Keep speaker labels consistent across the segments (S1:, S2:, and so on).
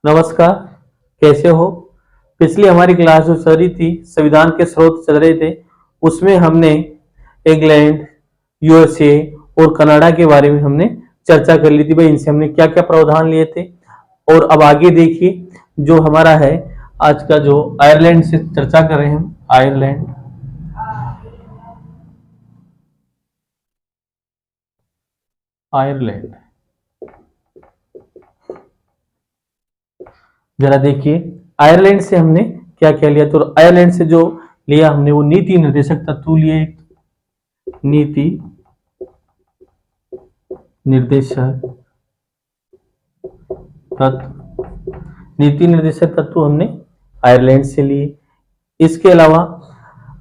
S1: नमस्कार। कैसे हो? पिछली हमारी क्लास जो चल रही थी, संविधान के स्रोत चल रहे थे, उसमें हमने इंग्लैंड, यूएसए और कनाडा के बारे में हमने चर्चा कर ली थी। भाई इनसे हमने क्या क्या प्रावधान लिए थे। और अब आगे देखिए, जो हमारा है आज का, जो आयरलैंड से चर्चा कर रहे हैं हम। आयरलैंड, आयरलैंड जरा देखिए, आयरलैंड से हमने क्या क्या लिया। तो आयरलैंड से जो लिया हमने, वो नीति निर्देशक तत्व लिए। नीति निर्देशक तत्व, नीति निर्देशक तत्व हमने आयरलैंड से लिए। इसके अलावा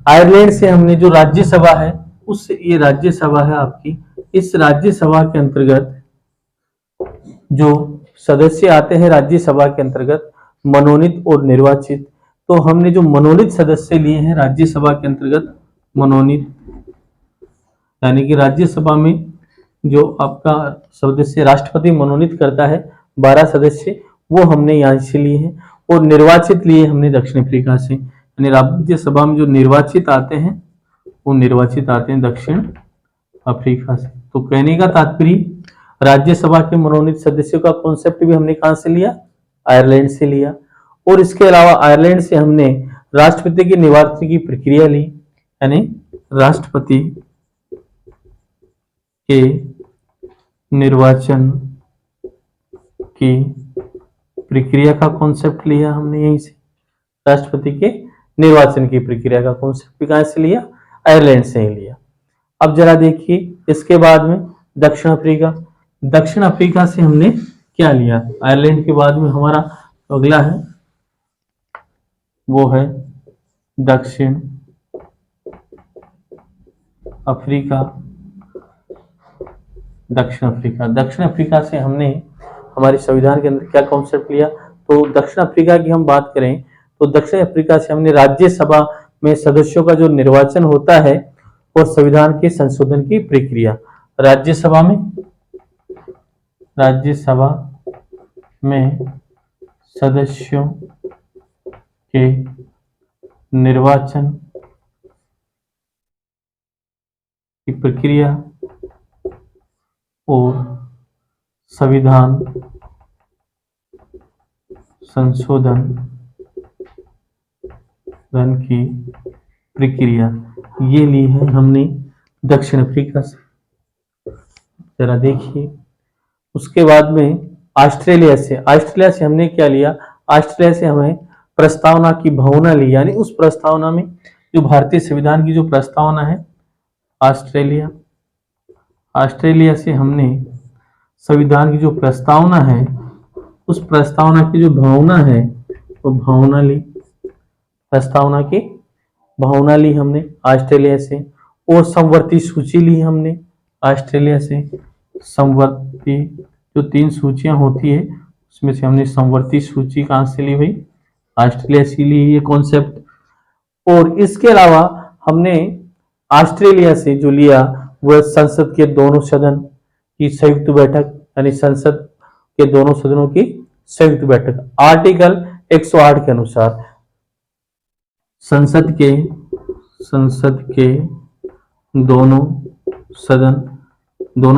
S1: आयरलैंड से हमने जो राज्यसभा है, उस ये राज्यसभा है आपकी, इस राज्यसभा के अंतर्गत जो सदस्य आते हैं राज्यसभा के अंतर्गत, मनोनीत और निर्वाचित। तो हमने जो मनोनीत सदस्य लिए हैं राज्यसभा के अंतर्गत, मनोनीत, यानी कि राज्यसभा में जो आपका सदस्य राष्ट्रपति मनोनीत करता है 12 सदस्य, वो हमने यहाँ से लिए हैं। और निर्वाचित लिए हमने दक्षिण अफ्रीका से, यानी राज्यसभा में जो निर्वाचित आते हैं, वो निर्वाचित आते हैं दक्षिण अफ्रीका से। तो कहने का तात्पर्य, राज्यसभा के मनोनीत सदस्यों का कॉन्सेप्ट भी हमने कहां से लिया? आयरलैंड से लिया। और इसके अलावा आयरलैंड से हमने राष्ट्रपति की निर्वाचन की प्रक्रिया ली, यानी राष्ट्रपति के निर्वाचन की प्रक्रिया का कॉन्सेप्ट लिया हमने यहीं से। राष्ट्रपति के निर्वाचन की प्रक्रिया का कॉन्सेप्ट भी कहां से लिया? आयरलैंड से ही लिया। अब जरा देखिए, इसके बाद में दक्षिण अफ्रीका। दक्षिण अफ्रीका से हमने क्या लिया? आयरलैंड के बाद में हमारा अगला है, वो है दक्षिण अफ्रीका। दक्षिण अफ्रीका, दक्षिण अफ्रीका से हमने हमारे संविधान के अंदर क्या कॉन्सेप्ट लिया? तो दक्षिण अफ्रीका की हम बात करें तो दक्षिण अफ्रीका से हमने राज्यसभा में सदस्यों का जो निर्वाचन होता है और संविधान के संशोधन की प्रक्रिया, राज्यसभा में सदस्यों के निर्वाचन की प्रक्रिया और संविधान संशोधन की प्रक्रिया, ये ली है हमने दक्षिण अफ्रीका से। जरा देखिए, उसके बाद में ऑस्ट्रेलिया से हमने क्या लिया? ऑस्ट्रेलिया से हमें प्रस्तावना की भावना ली, यानी उस प्रस्तावना में जो भारतीय संविधान की जो प्रस्तावना है, ऑस्ट्रेलिया से हमने संविधान की जो प्रस्तावना है, उस प्रस्तावना की जो भावना है, वो भावना ली, प्रस्तावना की भावना ली हमने ऑस्ट्रेलिया से। और संवर्ती सूची ली हमने ऑस्ट्रेलिया से। संवर्ती जो 3 सूचियां होती है, उसमें से हमने संवर्ती सूची कहां से ली? भाई ऑस्ट्रेलिया से ली ये कॉन्सेप्ट। और इसके अलावा हमने ऑस्ट्रेलिया से जो लिया, वह संसद के दोनों सदन की संयुक्त बैठक, यानी संसद के दोनों सदनों की संयुक्त बैठक, आर्टिकल 108 के अनुसार संसद के दोनों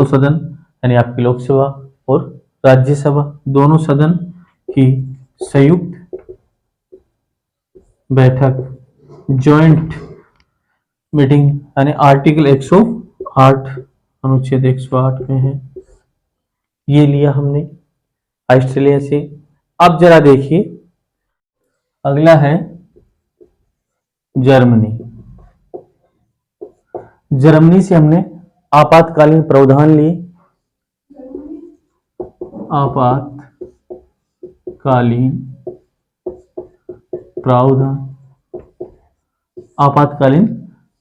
S1: सदन यानी आपकी लोकसभा और राज्यसभा, दोनों सदन की संयुक्त बैठक, जॉइंट मीटिंग, यानी आर्टिकल 108, अनुच्छेद 108 में है, ये लिया हमने ऑस्ट्रेलिया से। अब जरा देखिए, अगला है जर्मनी। जर्मनी से हमने आपातकालीन प्रावधान लिए। आपातकालीन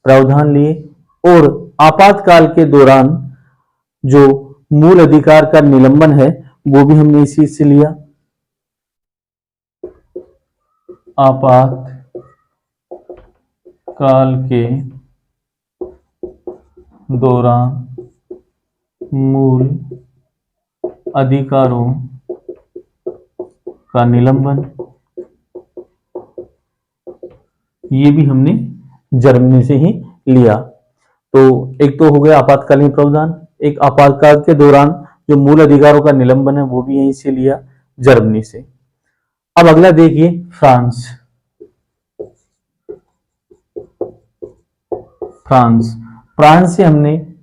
S1: प्रावधान लिए। और आपातकाल के दौरान जो मूल अधिकार का निलंबन है, वो भी हमने इसी से लिया। आपातकाल के दौरान मूल अधिकारों का निलंबन, ये भी हमने जर्मनी से ही लिया। तो एक तो हो गया आपातकालीन प्रावधान, एक आपातकाल के दौरान जो मूल अधिकारों का निलंबन है वो भी यहीं से लिया, जर्मनी से। अब अगला देखिए फ्रांस। फ्रांस से हमने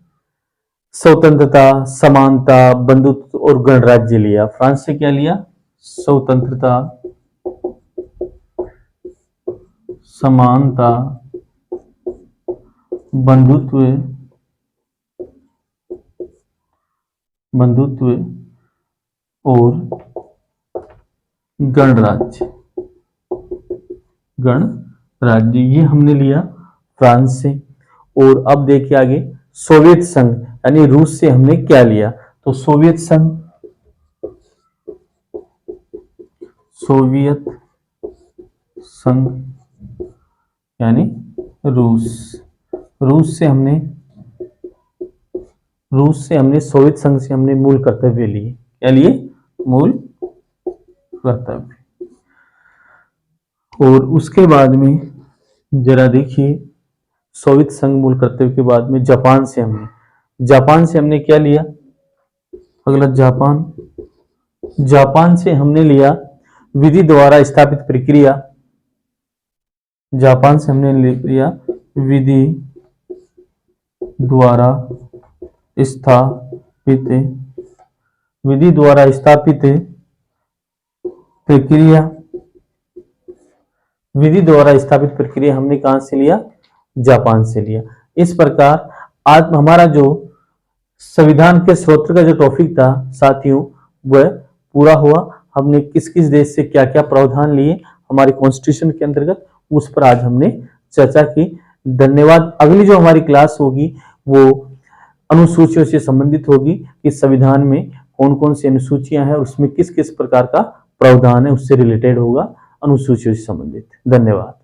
S1: स्वतंत्रता, समानता, बंधुत्व और गणराज्य लिया। फ्रांस से क्या लिया? स्वतंत्रता, समानता, बंधुत्व और गणराज्य, ये हमने लिया फ्रांस से। और अब देखिए आगे सोवियत संघ यानी रूस से हमने क्या लिया? तो सोवियत संघ यानी रूस से हमने सोवियत संघ से हमने मूल कर्तव्य लिए। क्या लिए? मूल कर्तव्य। और उसके बाद में जरा देखिए सोवियत संघ मूल कर्तव्य के बाद में जापान से हमने क्या लिया? अगला जापान से हमने लिया विधि द्वारा स्थापित प्रक्रिया। जापान से हमने लिया विधि द्वारा स्थापित प्रक्रिया हमने कहां से लिया? जापान से लिया। इस प्रकार आज हमारा जो संविधान के स्रोत का जो टॉपिक था साथियों वह पूरा हुआ। हमने किस किस देश से क्या क्या प्रावधान लिए हमारे कॉन्स्टिट्यूशन के अंतर्गत, उस पर आज हमने चर्चा की। धन्यवाद। अगली जो हमारी क्लास होगी वो अनुसूचियों से संबंधित होगी कि संविधान में कौन कौन सी अनुसूचियां हैं और उसमें किस किस प्रकार का प्रावधान है, उससे रिलेटेड होगा, अनुसूचियों से संबंधित। धन्यवाद।